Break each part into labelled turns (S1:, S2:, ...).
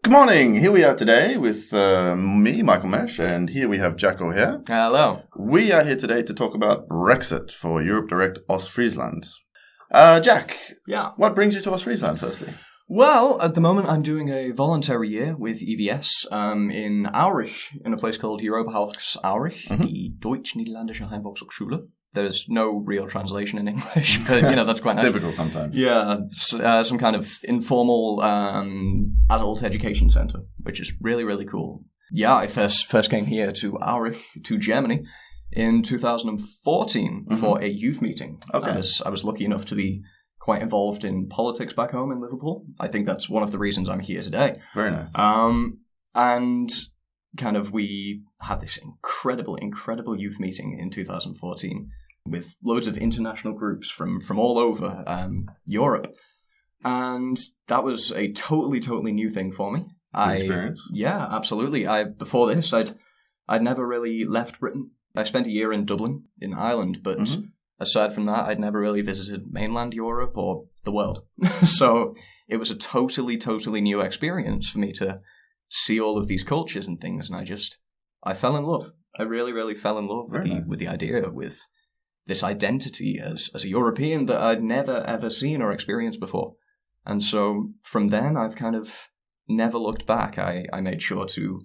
S1: Good morning. Here we are today with me, Michael Mesch, and here we have Jack O Hare.
S2: Hello.
S1: We are here today to talk about Brexit for Europe Direct Ostfriesland. Jack,
S2: Yeah.
S1: what brings you to Ostfriesland, firstly?
S2: Well, at the moment I'm doing a voluntary year with EVS in Aurich, in a place called Europahaus Aurich, die Deutsch-Niederländische Heimvolkshochschule. There's no real translation in English, but, that's quite
S1: It's
S2: nice.
S1: difficult sometimes.
S2: Yeah, some kind of informal adult education center, which is really, really cool. Yeah, I first came here to Aurich, to Germany, in 2014 for a youth meeting.
S1: Okay.
S2: I was lucky enough to be quite involved in politics back home in Liverpool. I think that's one of the reasons I'm here today.
S1: Very nice.
S2: And kind of we had this incredible youth meeting in 2014 with loads of international groups from all over Europe. And that was a totally new thing for me.
S1: Experience?
S2: Yeah, absolutely. Before this, I'd never really left Britain. I spent a year in Dublin, in Ireland, but aside from that, I'd never really visited mainland Europe or the world. So it was a totally new experience for me to see all of these cultures and things, and I fell in love. I really fell in love with the idea, with this identity as a European that I'd never ever seen or experienced before. And so from then, I've kind of never looked back. I made sure to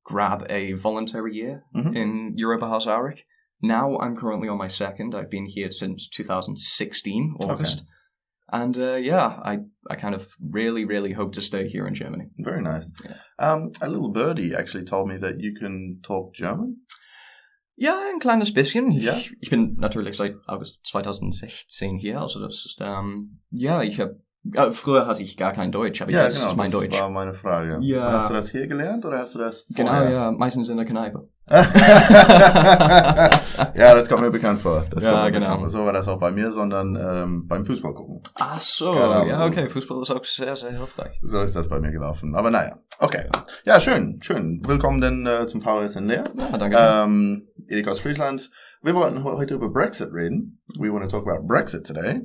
S2: grab a voluntary year in Europahaus Aurich. Now I'm currently on my second. I've been here since 2016, August. Okay. And I kind of really hope to stay here in Germany.
S1: Very nice.
S2: Yeah.
S1: A little birdie actually told me that you can talk German.
S2: Ja, ein kleines bisschen.
S1: Ja?
S2: Ich bin natürlich seit August 2016 hier, also das ist, früher hatte ich gar kein Deutsch, aber jetzt ist mein Deutsch.
S1: Das war meine Frage.
S2: Ja.
S1: Hast du das hier gelernt oder hast du das vorher?
S2: Genau, ja, meistens in der Kneipe.
S1: Ja, das kommt mir bekannt vor.
S2: Genau.
S1: So war das auch bei mir, sondern beim Fußball gucken.
S2: Ach so,
S1: genau,
S2: ja,
S1: so.
S2: Okay, Fußball ist auch sehr hilfreich.
S1: So ist das bei mir gelaufen. Aber naja, okay. Ja, schön. Willkommen denn zum VHS in Leer.
S2: Ja, danke.
S1: Erik aus Friesland. Wir wollten heute über Brexit reden. We want to talk about Brexit today.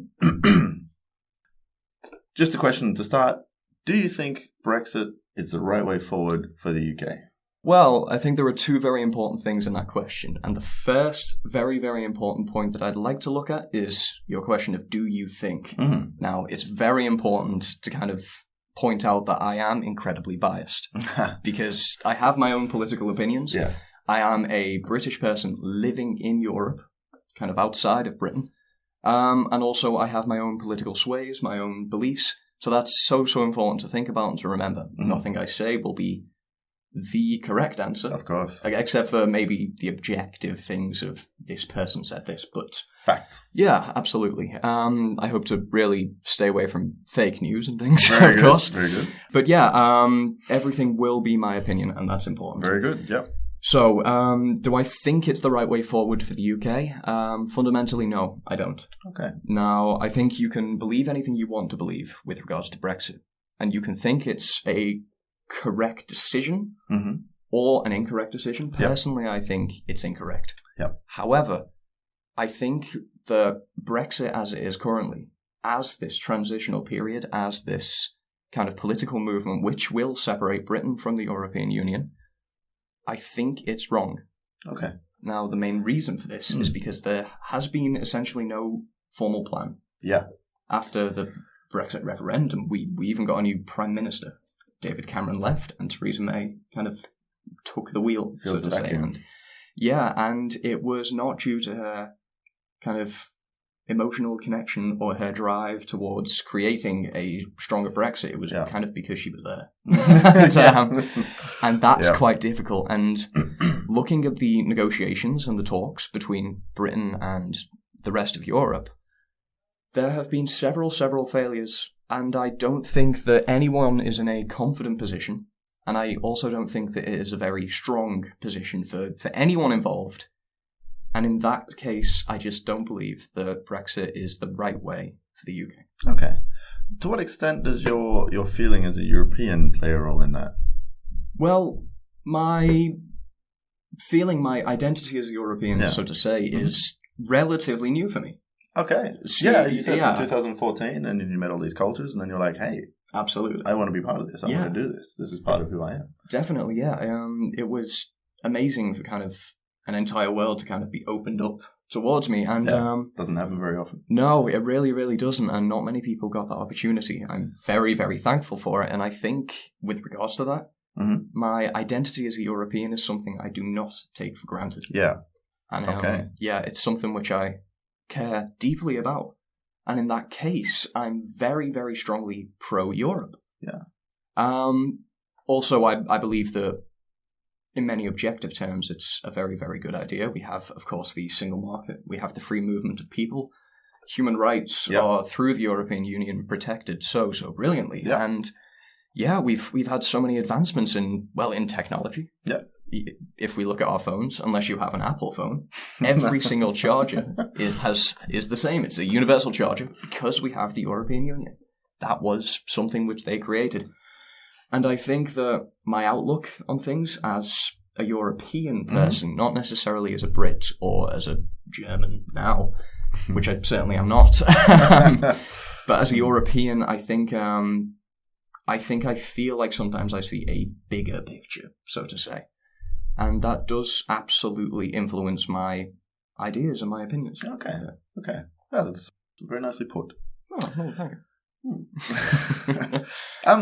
S1: Just a question to start. Do you think Brexit is the right way forward for the UK?
S2: Well, I think there are two very important things in that question. And the first very important point that I'd like to look at is your question of do you think? Now, it's very important to kind of point out that I am incredibly biased because I have my own political opinions.
S1: Yes.
S2: I am a British person living in Europe, kind of outside of Britain. And also I have my own political sways, my own beliefs. So that's so important to think about and to remember. Nothing I say will be the correct answer.
S1: Of course.
S2: Except for maybe the objective things of this person said this, but...
S1: Facts.
S2: Yeah, absolutely. I hope to really stay away from fake news and things,
S1: Very
S2: of course.
S1: Very good.
S2: But yeah, everything will be my opinion, and that's important.
S1: Very good, yep.
S2: So, do I think it's the right way forward for the UK? Fundamentally, no, I don't.
S1: Okay.
S2: Now, I think you can believe anything you want to believe with regards to Brexit, and you can think it's a correct decision or an incorrect decision. Personally, I think it's incorrect.
S1: Yep.
S2: However, I think that Brexit as it is currently, as this transitional period, as this kind of political movement which will separate Britain from the European Union, I think it's wrong.
S1: Okay.
S2: Now, the main reason for this is because there has been essentially no formal plan.
S1: Yeah.
S2: After the Brexit referendum, we even got a new Prime Minister. David Cameron left, and Theresa May kind of took the wheel, so to say. And it was not due to her kind of emotional connection or her drive towards creating a stronger Brexit. It was kind of because she was there. And that's quite difficult. And looking at the negotiations and the talks between Britain and the rest of Europe, there have been several failures. And I don't think that anyone is in a confident position. And I also don't think that it is a very strong position for anyone involved. And in that case, I just don't believe that Brexit is the right way for the UK.
S1: Okay. To what extent does your feeling as a European play a role in that?
S2: Well, my feeling, my identity as a European, so to say, is relatively new for me.
S1: Okay. You said from 2014, and then you met all these cultures, and then you're like, hey,
S2: Absolutely.
S1: I want to be part of this. I want to do this. This is part of who I am.
S2: Definitely, yeah. It was amazing for kind of an entire world to kind of be opened up towards me. And
S1: doesn't happen very often.
S2: No, it really, really doesn't. And not many people got that opportunity. I'm very, very thankful for it. And I think with regards to that, my identity as a European is something I do not take for granted.
S1: Yeah.
S2: And it's something which I care deeply about. And in that case, I'm very, very strongly pro-Europe.
S1: Yeah.
S2: Also, I believe that in many objective terms, it's a very, very good idea. We have, of course, the single market. We have the free movement of people. Human rights are, through the European Union, protected so brilliantly. Yeah. And we've had so many advancements in technology.
S1: Yeah.
S2: If we look at our phones, unless you have an Apple phone, every single charger is the same. It's a universal charger because we have the European Union. That was something which they created. And I think that my outlook on things as a European person, not necessarily as a Brit or as a German now, which I certainly am not, but as a European, I think I feel like sometimes I see a bigger picture, so to say. And that does absolutely influence my ideas and my opinions.
S1: Okay. Yeah, that's very nicely put.
S2: Oh, no, thank you.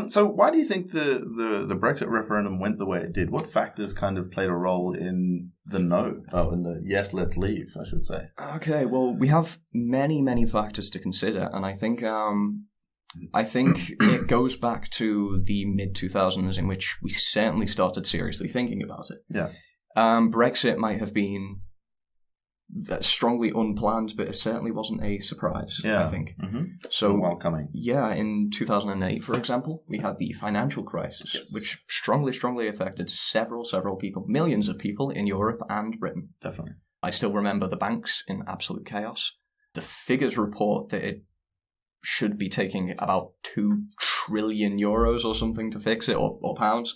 S1: So why do you think the Brexit referendum went the way it did? What factors kind of played a role in the no? Oh, in the yes, let's leave, I should say.
S2: Okay, well, we have many factors to consider, and I think it goes back to the mid-2000s in which we certainly started seriously thinking about it.
S1: Yeah.
S2: Brexit might have been strongly unplanned, but it certainly wasn't a surprise, I think.
S1: Mm-hmm.
S2: So,
S1: while coming.
S2: Yeah, in 2008, for example, we had the financial crisis, which strongly affected several people, millions of people in Europe and Britain.
S1: Definitely.
S2: I still remember the banks in absolute chaos. The figures report that it should be taking about 2 trillion euros or something to fix it, or pounds.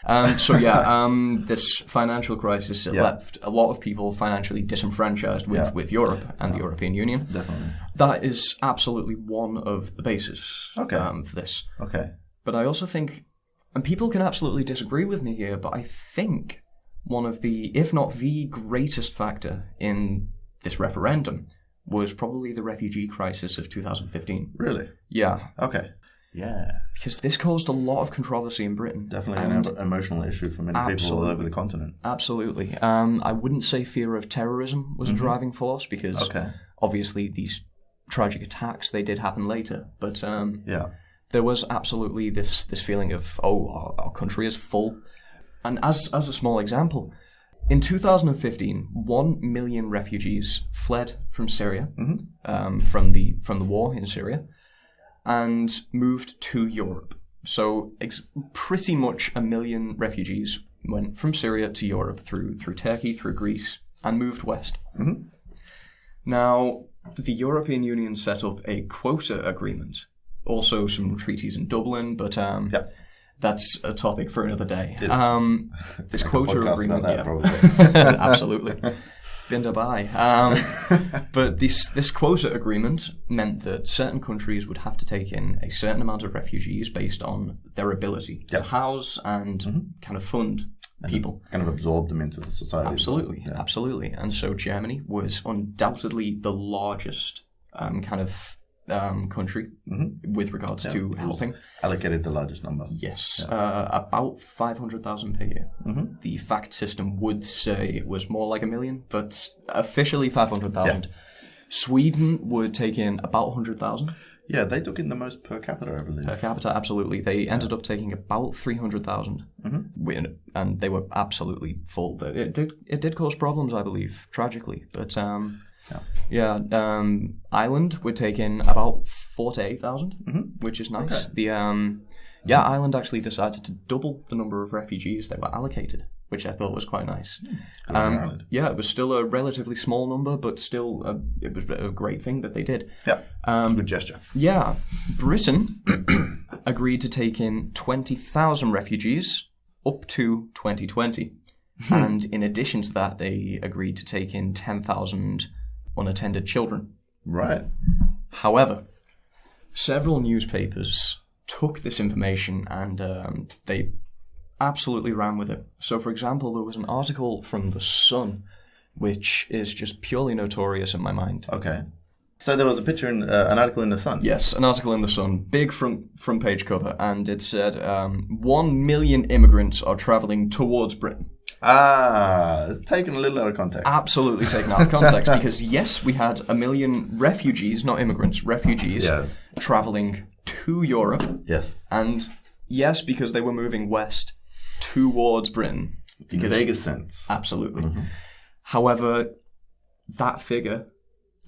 S2: This financial crisis left a lot of people financially disenfranchised with Europe and the European Union.
S1: Definitely.
S2: That is absolutely one of the bases for this.
S1: Okay.
S2: But I also think, and people can absolutely disagree with me here, but I think one of the, if not the greatest factor in this referendum was probably the refugee crisis of 2015.
S1: Really?
S2: Yeah.
S1: Okay. Yeah.
S2: Because this caused a lot of controversy in Britain.
S1: Definitely an emotional issue for many people all over the continent.
S2: Absolutely. I wouldn't say fear of terrorism was a driving force, because obviously these tragic attacks, they did happen later. But there was absolutely this feeling of, our country is full. And as a small example, in 2015, 1 million refugees fled from Syria, from the war in Syria, and moved to Europe. So pretty much 1 million refugees went from Syria to Europe through Turkey, through Greece, and moved west. Mm-hmm. Now, the European Union set up a quota agreement, also some treaties in Dublin, but that's a topic for another day. This quota agreement, absolutely. Been Dabei. But this quota agreement meant that certain countries would have to take in a certain amount of refugees based on their ability to house and kind of fund people.
S1: Kind of absorb them into the society.
S2: Absolutely. And so Germany was undoubtedly the largest country with regards to helping.
S1: Allocated the largest number.
S2: Yes, about 500,000 per year. Mm-hmm. The fact system would say it was more like 1 million, but officially 500,000. Yeah. Sweden would take in about 100,000.
S1: Yeah, they took in the most per capita, I believe.
S2: Per capita, absolutely. They ended up taking about 300,000, and they were absolutely full. It did cause problems, I believe, tragically, but... Ireland would take in about 48,000, which is nice. Okay. Ireland actually decided to double the number of refugees that were allocated, which I thought was quite nice. It was still a relatively small number, but still it was a great thing that they did.
S1: Yeah, it's a good gesture.
S2: Yeah, Britain agreed to take in 20,000 refugees up to 2020. And in addition to that, they agreed to take in 10,000 unattended children.
S1: Right.
S2: However, several newspapers took this information and they absolutely ran with it. So, for example, there was an article from The Sun, which is just purely notorious in my mind.
S1: Okay. So there was a picture in an article in The Sun?
S2: Yes, an article in The Sun, big front page cover, and it said 1 million immigrants are travelling towards Britain.
S1: It's taken a little out of context.
S2: Absolutely taken out of context, because yes, we had 1 million refugees, not immigrants, refugees, travelling to Europe.
S1: Yes.
S2: And yes, because they were moving west towards Britain.
S1: In the vaguest sense.
S2: Absolutely. Mm-hmm. However, that figure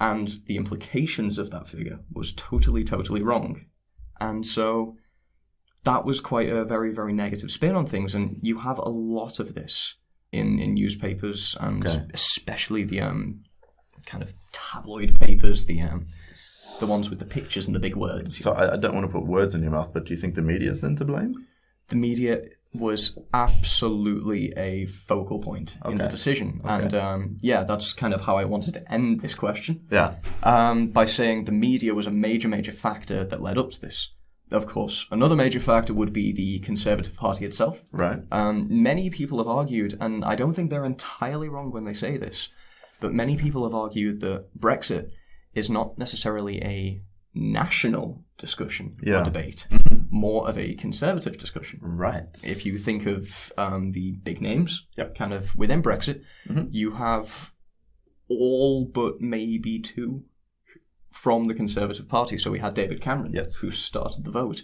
S2: and the implications of that figure was totally, totally wrong. And so that was quite a very, very negative spin on things. And you have a lot of this in newspapers, and especially the kind of tabloid papers, the ones with the pictures and the big words.
S1: So I don't want to put words in your mouth, but do you think the media is then to blame?
S2: The media was absolutely a focal point in the decision. Okay. And that's kind of how I wanted to end this question.
S1: Yeah.
S2: By saying the media was a major, major factor that led up to this. Of course, another major factor would be the Conservative Party itself.
S1: Right.
S2: Many people have argued, and I don't think they're entirely wrong when they say this, but many people have argued that Brexit is not necessarily a national discussion or debate, more of a conservative discussion.
S1: Right.
S2: If you think of the big names, kind of within Brexit, you have all but maybe two from the Conservative Party. So we had David Cameron, who started the vote.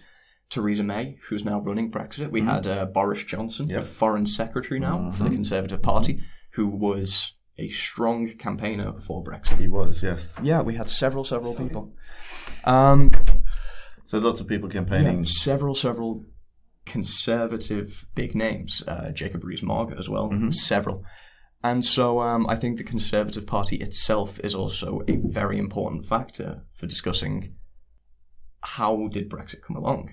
S2: Theresa May, who's now running Brexit. We had Boris Johnson, the Foreign Secretary now for the Conservative Party, who was a strong campaigner for Brexit.
S1: He was, yes.
S2: Yeah, we had several people.
S1: So lots of people campaigning.
S2: Yeah, several conservative big names. Jacob Rees-Mogg as well, several. And so I think the Conservative Party itself is also a very important factor for discussing how did Brexit come along.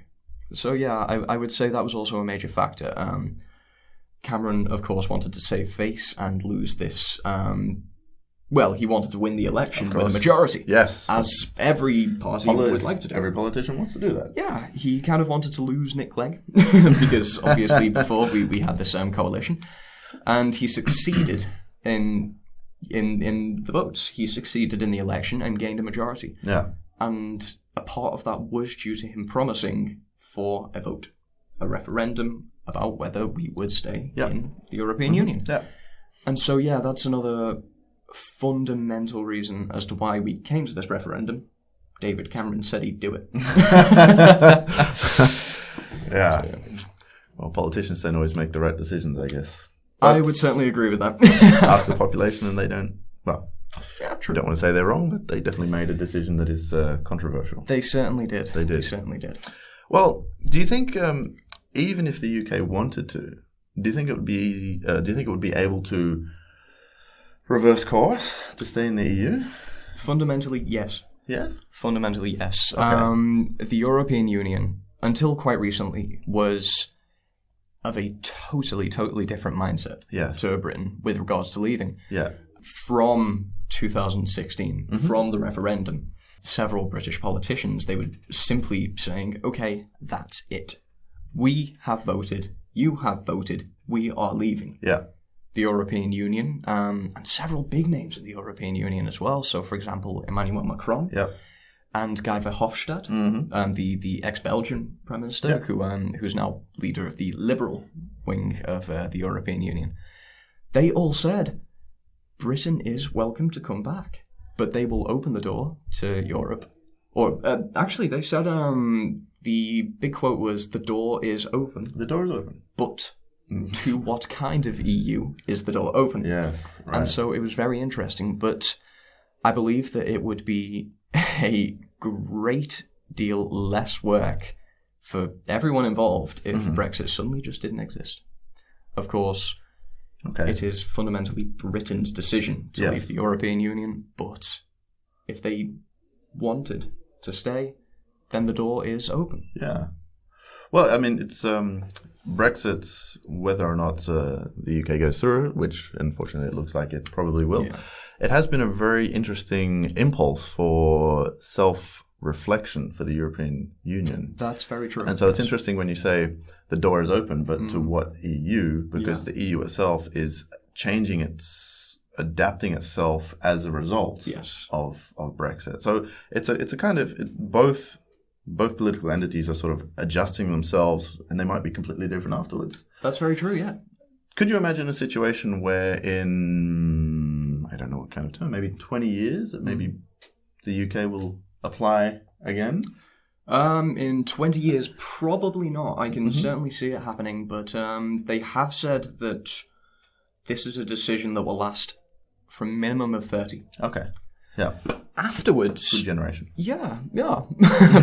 S2: So I would say that was also a major factor. Cameron, of course, wanted to save face and lose this. He wanted to win the election with a majority.
S1: Yes.
S2: As every party would like to do.
S1: Every politician wants to do that.
S2: Yeah, he kind of wanted to lose Nick Clegg because obviously before we had this coalition. And he succeeded in the votes. He succeeded in the election and gained a majority.
S1: Yeah.
S2: And a part of that was due to him promising for a vote, a referendum about whether we would stay in the European Union.
S1: Yeah.
S2: And so, that's another fundamental reason as to why we came to this referendum. David Cameron said he'd do it.
S1: Yeah. Well, politicians don't always make the right decisions, I guess.
S2: But I would certainly agree with that.
S1: Ask the population and they don't. Well,
S2: true.
S1: I don't want to say they're wrong, but they definitely made a decision that is controversial.
S2: They certainly did.
S1: They
S2: certainly did.
S1: Well, do you think even if the UK wanted to, do you think it would be? Do you think it would be able to reverse course to stay in the EU?
S2: Fundamentally, yes.
S1: Yes.
S2: Fundamentally, yes.
S1: Okay.
S2: The European Union, until quite recently, was of a totally, totally different mindset to Britain with regards to leaving.
S1: Yeah.
S2: From 2016, from the referendum, several British politicians, they were simply saying, okay, that's it. We have voted, you have voted, we are leaving.
S1: Yeah.
S2: The European Union, and several big names in the European Union as well. So, for example, Emmanuel Macron.
S1: Yeah.
S2: And Guy Verhofstadt, the ex-Belgian Prime Minister, who's now leader of the liberal wing of the European Union. They all said, Britain is welcome to come back, but they will open the door to Europe. Or, actually, they said the big quote was, the door is open.
S1: The door is open.
S2: But to what kind of EU is the door open?
S1: Yes, right.
S2: And so it was very interesting, but I believe that it would be a great deal less work for everyone involved if Brexit suddenly just didn't exist. Of course, it is fundamentally Britain's decision to leave the European Union, but if they wanted to stay, then the door is open.
S1: Yeah. Well, I mean, it's Brexit, whether or not the UK goes through it, which unfortunately it looks like it probably will. Yeah. It has been a very interesting impulse for reflection for the European Union.
S2: That's very true.
S1: And so it's interesting when you say the door is open, but to what EU? Because the EU itself is adapting itself as a result of Brexit. So it's a kind of both political entities are sort of adjusting themselves, and they might be completely different afterwards.
S2: That's very true. Yeah.
S1: Could you imagine a situation where in, I don't know what kind of term, maybe 20 years, that maybe the UK will apply again?
S2: In 20 years, probably not. I can certainly see it happening, but they have said that this is a decision that will last for a minimum of 30.
S1: Okay. Yeah.
S2: Afterwards...
S1: Good generation.
S2: Yeah,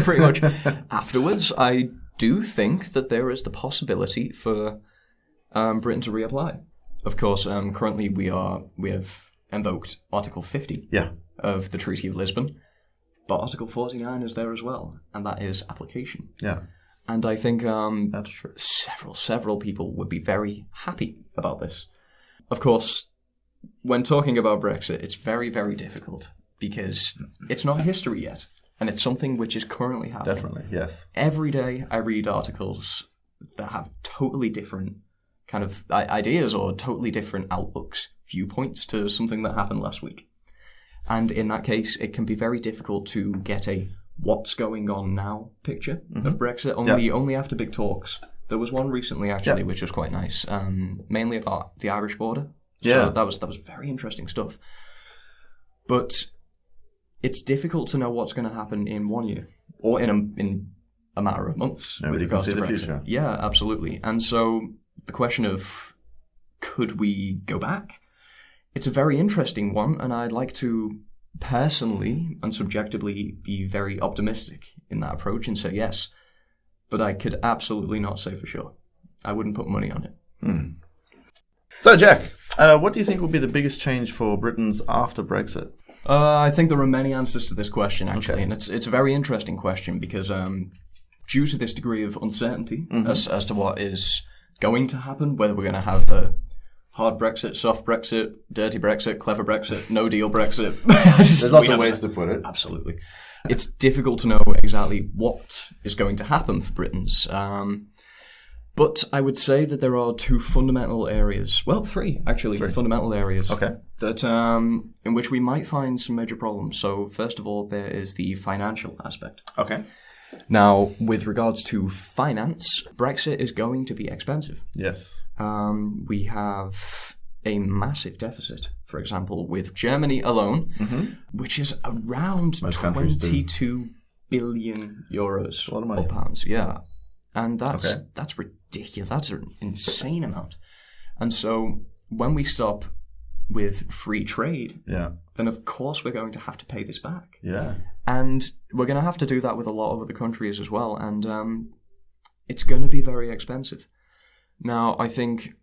S2: pretty much. Afterwards, I do think that there is the possibility for Britain to reapply. Of course, currently we have invoked Article 50 of the Treaty of Lisbon, but Article 49 is there as well, and that is application. Yeah. And I think
S1: that's true.
S2: Several people would be very happy about this. Of course, when talking about Brexit, it's very, very difficult because it's not history yet, and it's something which is currently happening.
S1: Definitely, yes.
S2: Every day I read articles that have totally different kind of ideas or totally different outlooks, viewpoints to something that happened last week. And in that case, it can be very difficult to get a what's going on now picture of Brexit, only after big talks. There was one recently, actually, which was quite nice, mainly about the Irish border. So that was very interesting stuff. But it's difficult to know what's going to happen in 1 year or in a matter of months.
S1: Nobody can see the future.
S2: Yeah, absolutely. And so the question of could we go back? It's a very interesting one, and I'd like to personally and subjectively be very optimistic in that approach and say yes. But I could absolutely not say for sure. I wouldn't put money on it.
S1: So, Jack, what do you think will be the biggest change for Britons after Brexit?
S2: I think there are many answers to this question, actually, and it's a very interesting question because due to this degree of uncertainty as to what is going to happen, whether we're going to have a hard Brexit, soft Brexit, dirty Brexit, clever Brexit, no deal Brexit.
S1: There's lots of ways to put it.
S2: Absolutely. It's difficult to know exactly what is going to happen for Britons. But I would say that there are two fundamental areas, three fundamental areas that in which we might find some major problems. So first of all, there is the financial aspect. Okay. Now, with regards to finance, Brexit is going to be expensive. Yes. We have a massive deficit, for example, with Germany alone, which is around 22 billion euros
S1: a lot of money.
S2: Or pounds. Yeah. And that's ridiculous. That's an insane amount. And so when we stop with free trade, then of course we're going to have to pay this back. Yeah. And we're going to have to do that with a lot of other countries as well. And it's going to be very expensive. Now, I think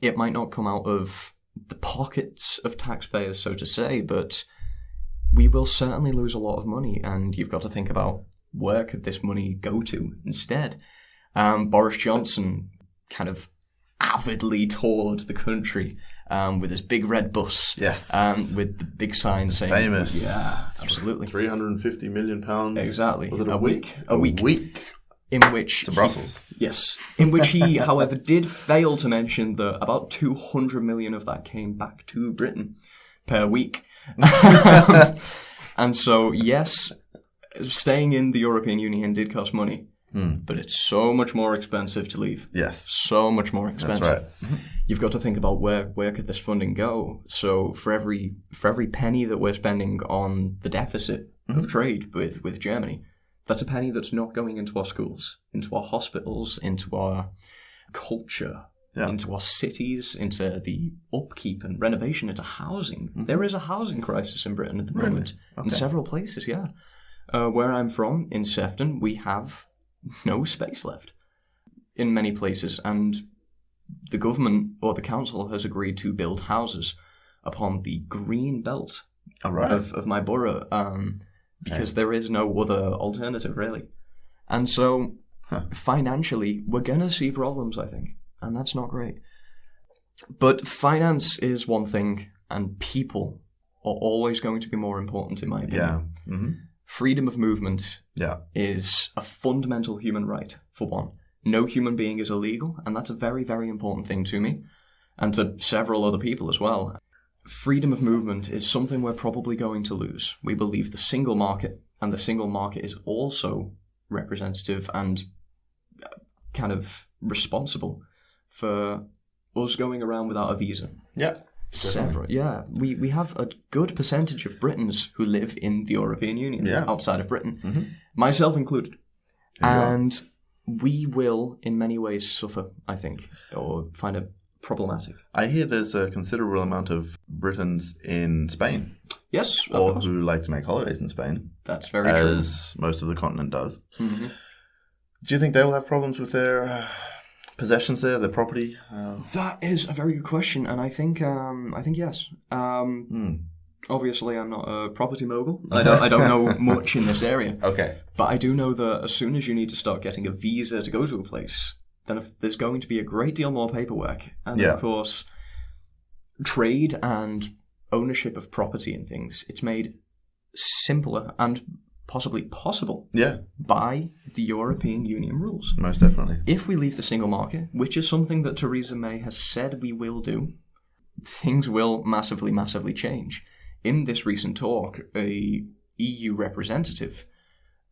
S2: it might not come out of the pockets of taxpayers, so to say, but we will certainly lose a lot of money. And you've got to think about where could this money go to instead? Boris Johnson kind of avidly toured the country with his big red bus. Yes. With the big sign saying...
S1: Famous.
S2: Yeah, absolutely.
S1: £350 million.
S2: Exactly.
S1: Was it a week?
S2: A week. In which...
S1: To Brussels.
S2: Yes. In which he, however, did fail to mention that about 200 million of that came back to Britain per week. And so, yes, staying in the European Union did cost money. But it's so much more expensive to leave. Yes. So much more expensive. That's right. You've got to think about where could this funding go. So for every penny that we're spending on the deficit of trade with Germany, that's a penny that's not going into our schools, into our hospitals, into our culture, into our cities, into the upkeep and renovation, into housing. There is a housing crisis in Britain at the moment. In several places, where I'm from, in Sefton, we have no space left in many places, and the government or the council has agreed to build houses upon the green belt of my borough because there is no other alternative, really. And so financially, we're going to see problems, I think, and that's not great. But finance is one thing, and people are always going to be more important, in my opinion. freedom of movement
S1: Yeah.
S2: is a fundamental human right, for one. No human being is illegal, and that's a very, very important thing to me, and to several other people as well. Freedom of movement is something we're probably going to lose. We believe the single market, and the single market is also representative and kind of responsible for us going around without a visa.
S1: Yeah.
S2: We have a good percentage of Britons who live in the European Union, outside of Britain, myself included. And we will, in many ways, suffer, I think, or find it problematic.
S1: I hear there's a considerable amount of Britons in Spain.
S2: Yes,
S1: or who like to make holidays in Spain.
S2: That's very true.
S1: As most of the continent does. Mm-hmm. Do you think they will have problems with their possessions there, their property?
S2: That is a very good question, and I think yes. Obviously, I'm not a property mogul. I don't know much in this area.
S1: Okay.
S2: But I do know that as soon as you need to start getting a visa to go to a place, then there's going to be a great deal more paperwork. And of course, trade and ownership of property and things, it's made simpler and possibly possible by the European Union rules.
S1: Most definitely.
S2: If we leave the single market, which is something that Theresa May has said we will do, things will massively, massively change. In this recent talk, a EU representative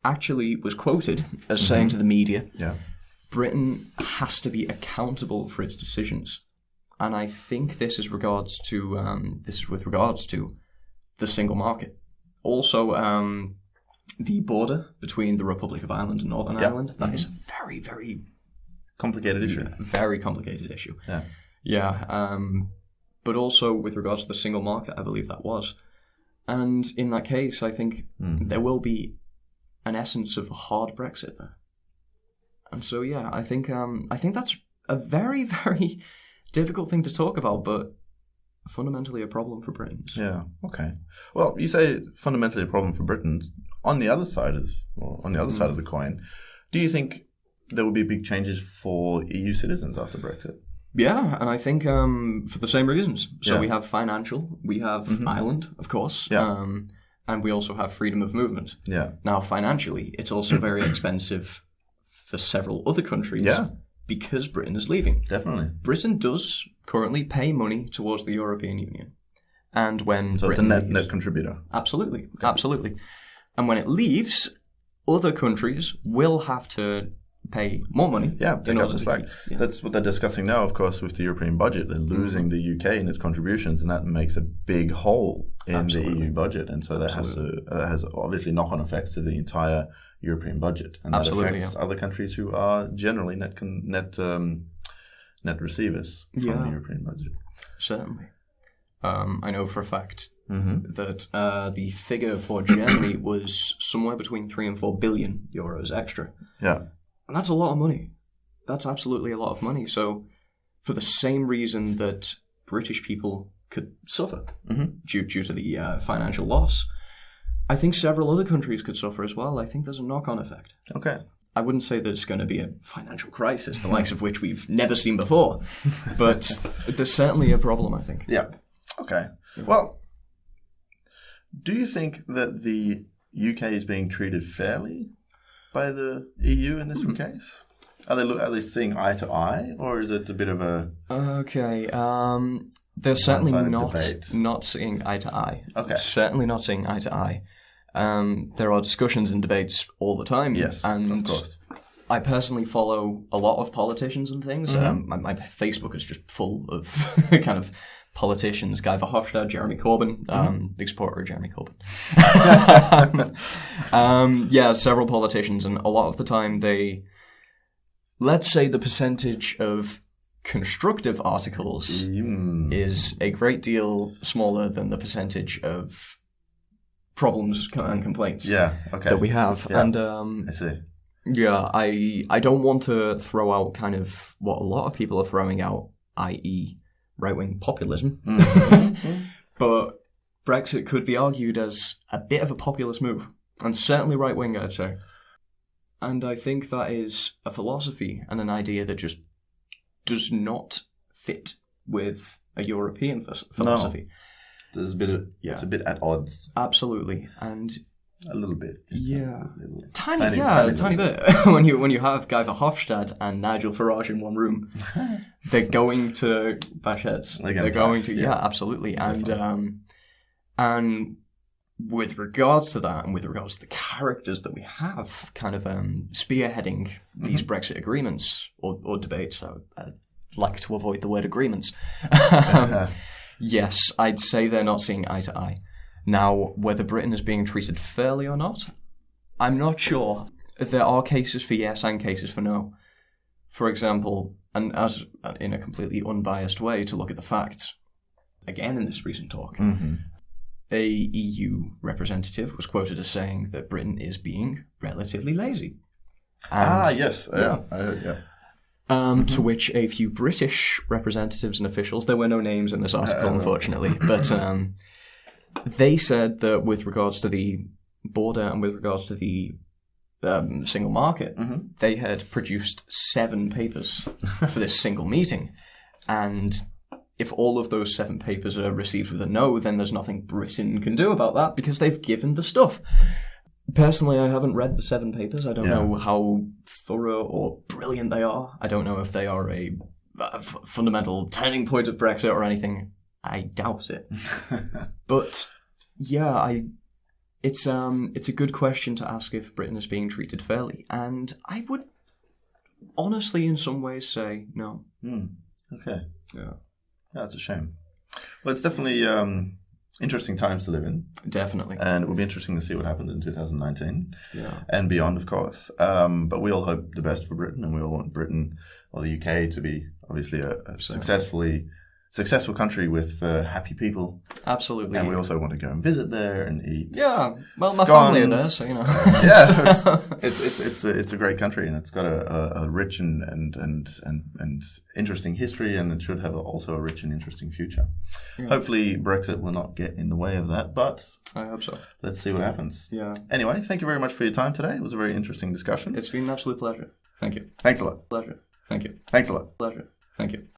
S2: actually was quoted as saying to the media, Britain has to be accountable for its decisions. And I think this is with regards to the single market. Also, the border between the Republic of Ireland and Northern Ireland, that is a very, very
S1: complicated issue.
S2: Very complicated issue.
S1: Yeah.
S2: But also with regards to the single market, I believe that was. And in that case, I think there will be an essence of a hard Brexit there. And so, I think that's a very, very difficult thing to talk about, but fundamentally a problem for Britons.
S1: Yeah, okay. Well, you say fundamentally a problem for Britons. On the other side of the coin, do you think there will be big changes for EU citizens after Brexit?
S2: Yeah, and I think for the same reasons. So we have financial, we have Ireland, of course, and we also have freedom of movement.
S1: Yeah.
S2: Now, financially, it's also very expensive for several other countries because Britain is leaving.
S1: Definitely.
S2: Britain does currently pay money towards the European Union. And when
S1: so
S2: Britain
S1: it's a net contributor.
S2: Absolutely, absolutely. And when it leaves, other countries will have to pay more money.
S1: Yeah, take up the slack. That's what they're discussing now, of course, with the European budget. They're losing the UK in its contributions, and that makes a big hole in the EU budget. And so that has obviously knock-on effects to the entire European budget. And that affects other countries who are generally net receivers from the European budget.
S2: Certainly. I know for a fact that the figure for Germany was somewhere between 3 and 4 billion euros extra.
S1: Yeah.
S2: And that's a lot of money. That's absolutely a lot of money. So for the same reason that British people could suffer due to the financial loss, I think several other countries could suffer as well. I think there's a knock-on effect.
S1: Okay.
S2: I wouldn't say there's going to be a financial crisis, the likes of which we've never seen before. But there's certainly a problem, I think.
S1: Yeah. Okay. Well, do you think that the UK is being treated fairly by the EU in this case? Are they seeing eye to eye, or is it a bit of a...
S2: Okay, they're certainly not seeing eye to eye.
S1: Okay.
S2: Certainly not seeing eye to eye. There are discussions and debates all the time.
S1: Yes,
S2: and
S1: of course.
S2: I personally follow a lot of politicians and things. My Facebook is just full of kind of politicians. Guy Verhofstadt, Jeremy Corbyn, big supporter of Jeremy Corbyn. Several politicians, and a lot of the time let's say the percentage of constructive articles is a great deal smaller than the percentage of problems and complaints that we have.
S1: Yeah.
S2: And
S1: I see.
S2: Yeah, I don't want to throw out kind of what a lot of people are throwing out, i.e. right-wing populism. But Brexit could be argued as a bit of a populist move, and certainly right-wing, I'd say. And I think that is a philosophy and an idea that just does not fit with a European philosophy.
S1: No. There's a bit of, it's a bit at odds.
S2: Absolutely. And
S1: A little bit.
S2: Tiny bit. when you have Guy Verhofstadt and Nigel Farage in one room, they're going to bash heads. They're going to, absolutely. And with regards to that, and with regards to the characters that we have, kind of spearheading these Brexit agreements or debates, I'd like to avoid the word agreements. Yes, I'd say they're not seeing eye to eye. Now, whether Britain is being treated fairly or not, I'm not sure. There are cases for yes and cases for no. For example, and as in a completely unbiased way to look at the facts, again in this recent talk, a EU representative was quoted as saying that Britain is being relatively lazy. And,
S1: yes.
S2: To which a few British representatives and officials, there were no names in this article, unfortunately, but they said that with regards to the border and with regards to the single market, they had produced 7 papers for this single meeting. And if all of those 7 papers are received with a no, then there's nothing Britain can do about that because they've given the stuff. Personally, I haven't read the 7 papers. I don't know how thorough or brilliant they are. I don't know if they are a fundamental turning point of Brexit or anything. I doubt it. But yeah, it's a good question to ask if Britain is being treated fairly, and I would honestly, in some ways, say no.
S1: Okay.
S2: Yeah,
S1: it's a shame. Well, it's definitely interesting times to live in.
S2: Definitely.
S1: And it will be interesting to see what happens in 2019
S2: and
S1: beyond, of course. But we all hope the best for Britain, and we all want Britain or the UK to be obviously a successful country with happy people.
S2: Absolutely.
S1: And we also want to go and visit there and eat.
S2: Yeah, well, my family are there, so you know.
S1: It's a great country, and it's got a rich and interesting history, and it should have also a rich and interesting future. Yeah. Hopefully, Brexit will not get in the way of that, but
S2: I hope so.
S1: Let's see what happens.
S2: Yeah.
S1: Anyway, thank you very much for your time today. It was a very interesting discussion.
S2: It's been an absolute pleasure. Thank you.
S1: Thanks a lot.
S2: Pleasure. Thank you.
S1: Thanks a lot.
S2: Pleasure. Thank you.